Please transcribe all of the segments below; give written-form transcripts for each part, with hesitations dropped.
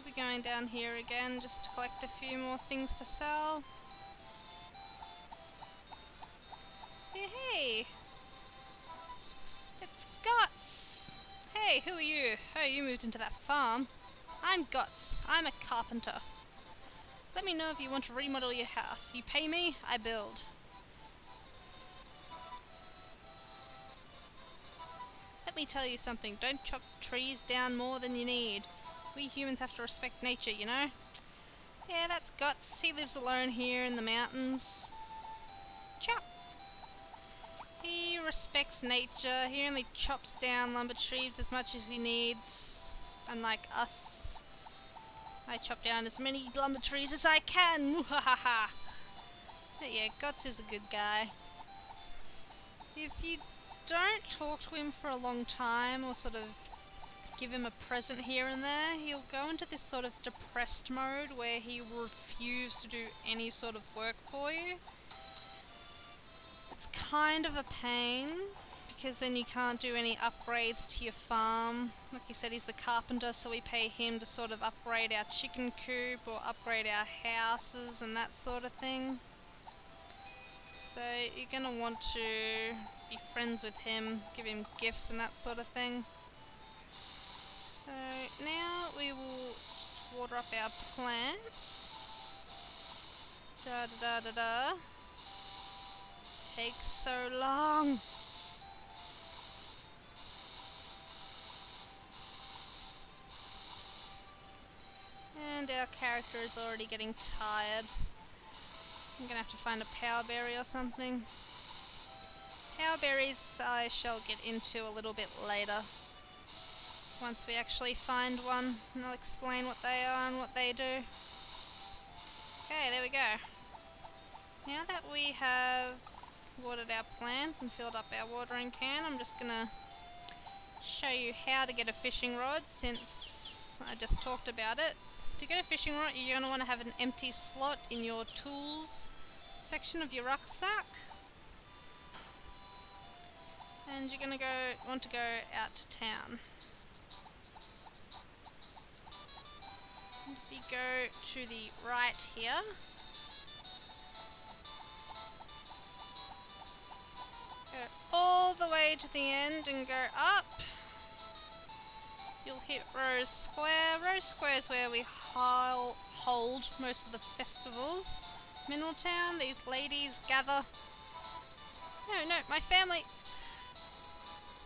be going down here again just to collect a few more things to sell. Hey! It's Gotz! Hey, who are you? Oh, you moved into that farm. I'm Gotz. I'm a carpenter. Let me know if you want to remodel your house. You pay me, I build. Let me tell you something. Don't chop trees down more than you need. We humans have to respect nature, you know? Yeah, that's Gotz. He lives alone here in the mountains. Chop! He respects nature. He only chops down lumber trees as much as he needs. Unlike us, I chop down as many lumber trees as I can. Muhahaha. But yeah, Gotz is a good guy. If you don't talk to him for a long time or sort of give him a present here and there, he'll go into this sort of depressed mode where he will refuse to do any sort of work for you. It's kind of a pain, because then you can't do any upgrades to your farm. Like you said, he's the carpenter, so we pay him to sort of upgrade our chicken coop or upgrade our houses and that sort of thing. So you're going to want to be friends with him, give him gifts and that sort of thing. So now we will just water up our plants. Da da da da da. Takes so long. And our character is already getting tired. I'm gonna have to find a power berry or something. Power berries I shall get into a little bit later. Once we actually find one, and I'll explain what they are and what they do. Okay, there we go. Now that we have watered our plants and filled up our watering can, I'm just gonna show you how to get a fishing rod, since I just talked about it. To get a fishing rod, you're going to want to have an empty slot in your tools section of your rucksack. And you're going to want to go out to town. And if you go to the right here, go all the way to the end and go up. You'll hit Rose Square. Rose Square is where we hold most of the festivals. Mineral Town, these ladies gather. No, my family.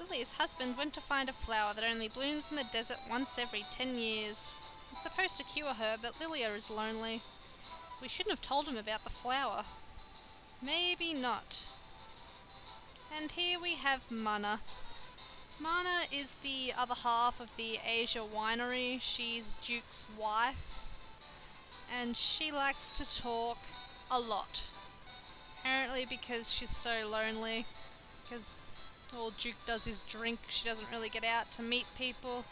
Lily's husband went to find a flower that only blooms in the desert once every 10 years. It's supposed to cure her, but Lilia is lonely. We shouldn't have told him about the flower. Maybe not. And here we have Mana. Mana is the other half of the Asia winery. She's Duke's wife, and she likes to talk a lot. Apparently because she's so lonely, because all Duke does is drink. She doesn't really get out to meet people.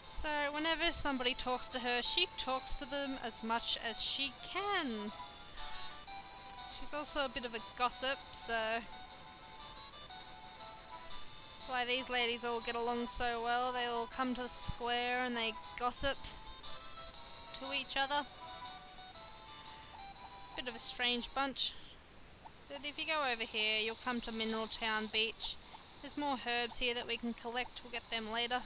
So whenever somebody talks to her, she talks to them as much as she can. She's also a bit of a gossip, so that's why these ladies all get along so well. They all come to the square and they gossip to each other. Bit of a strange bunch. But if you go over here, you'll come to Mineral Town Beach. There's more herbs here that we can collect. We'll get them later.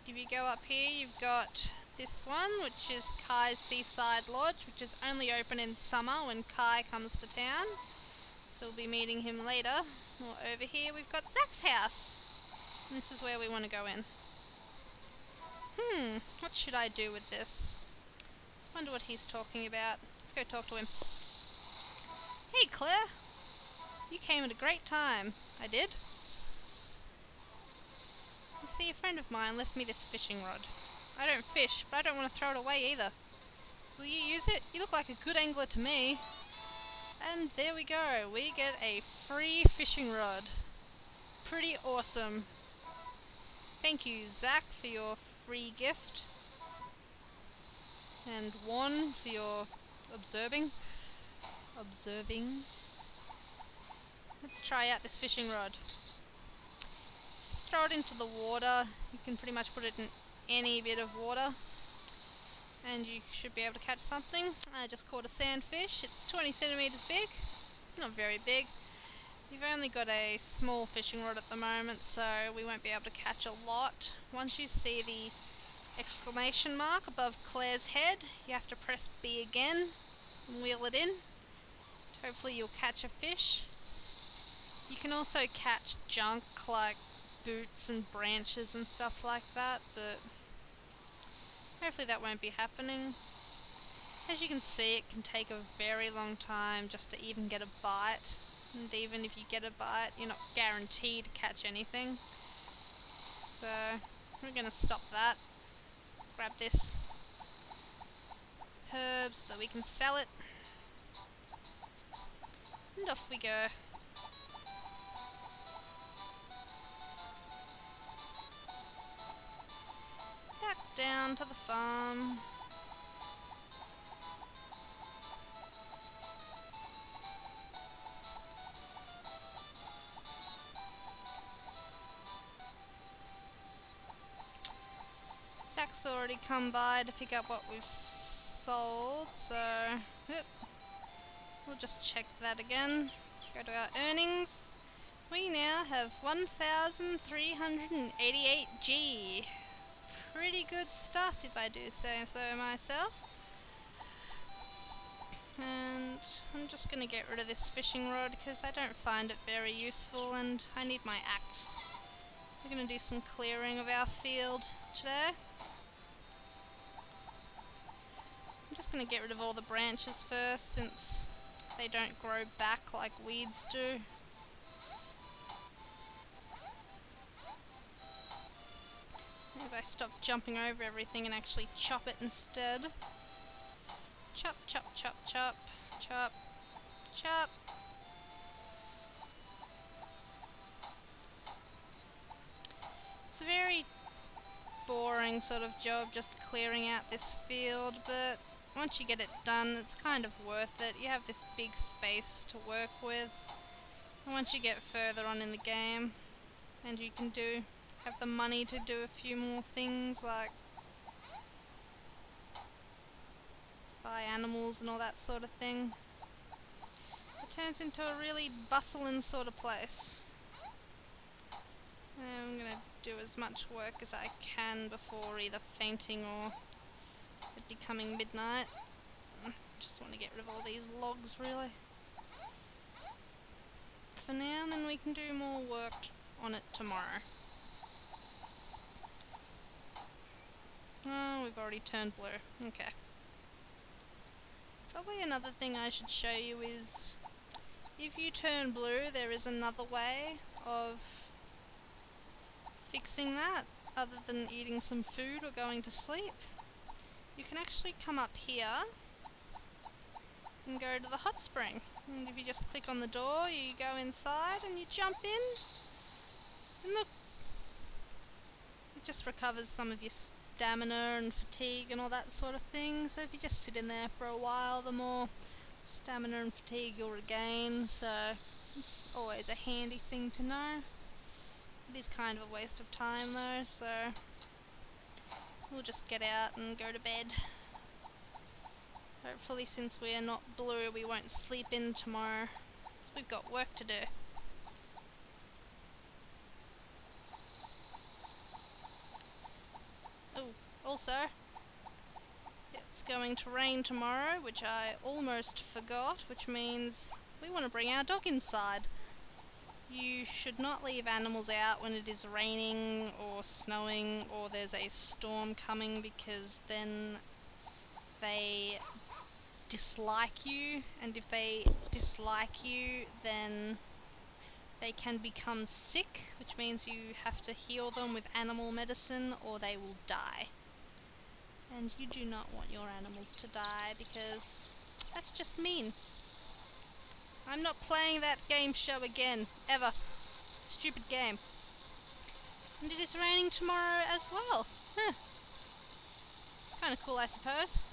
If you go up here, you've got this one, which is Kai's Seaside Lodge, which is only open in summer when Kai comes to town. So we'll be meeting him later. Or over here we've got Zach's house. And this is where we want to go in. What should I do with this? Wonder what he's talking about. Let's go talk to him. Hey Claire! You came at a great time. I did? You see, a friend of mine left me this fishing rod. I don't fish, but I don't want to throw it away either. Will you use it? You look like a good angler to me. And there we go, we get a free fishing rod. Pretty awesome. Thank you, Zach, for your free gift. And Juan for your observing. Let's try out this fishing rod. Just throw it into the water. You can pretty much put it in any bit of water. and you should be able to catch something. I just caught a sandfish. It's 20 centimetres big, not very big. We've only got a small fishing rod at the moment, so we won't be able to catch a lot. Once you see the exclamation mark above Claire's head, you have to press B again and wheel it in. Hopefully you'll catch a fish. You can also catch junk like boots and branches and stuff like that, but hopefully that won't be happening. As you can see, it can take a very long time just to even get a bite, and even if you get a bite, you're not guaranteed to catch anything. So we're going to stop that, grab this herb so that we can sell it, and off we go. Back down to the farm. Zach's already come by to pick up what we've sold, so yep. We'll just check that again. Go to our earnings. We now have 1,388G. Pretty good stuff, if I do say so myself. And I'm just going to get rid of this fishing rod because I don't find it very useful and I need my axe. We're going to do some clearing of our field today. I'm just going to get rid of all the branches first since they don't grow back like weeds do. If I stop jumping over everything and actually chop it instead. Chop, chop, chop, chop, chop, chop. It's a very boring sort of job just clearing out this field, but once you get it done, it's kind of worth it. You have this big space to work with. And once you get further on in the game, and you can have the money to do a few more things like buy animals and all that sort of thing, it turns into a really bustling sort of place. And I'm going to do as much work as I can before either fainting or it becoming midnight. Just want to get rid of all these logs really. For now, and then we can do more work on it tomorrow. Oh, we've already turned blue. Okay. Probably another thing I should show you is if you turn blue, there is another way of fixing that other than eating some food or going to sleep. You can actually come up here and go to the hot spring. And if you just click on the door, you go inside and you jump in. And look, it just recovers some of your stamina and fatigue and all that sort of thing. So if you just sit in there for a while, the more stamina and fatigue you'll regain. So it's always a handy thing to know. It is kind of a waste of time though, so we'll just get out and go to bed. Hopefully, since we're not blue, we won't sleep in tomorrow, because we've got work to do. Oh, also, it's going to rain tomorrow, which I almost forgot, which means we want to bring our dog inside. You should not leave animals out when it is raining or snowing or there's a storm coming, because then they dislike you, and if they dislike you, then they can become sick, which means you have to heal them with animal medicine or they will die. And you do not want your animals to die, because that's just mean. I'm not playing that game show again, ever. Stupid game. And it is raining tomorrow as well. Huh. It's kind of cool, I suppose.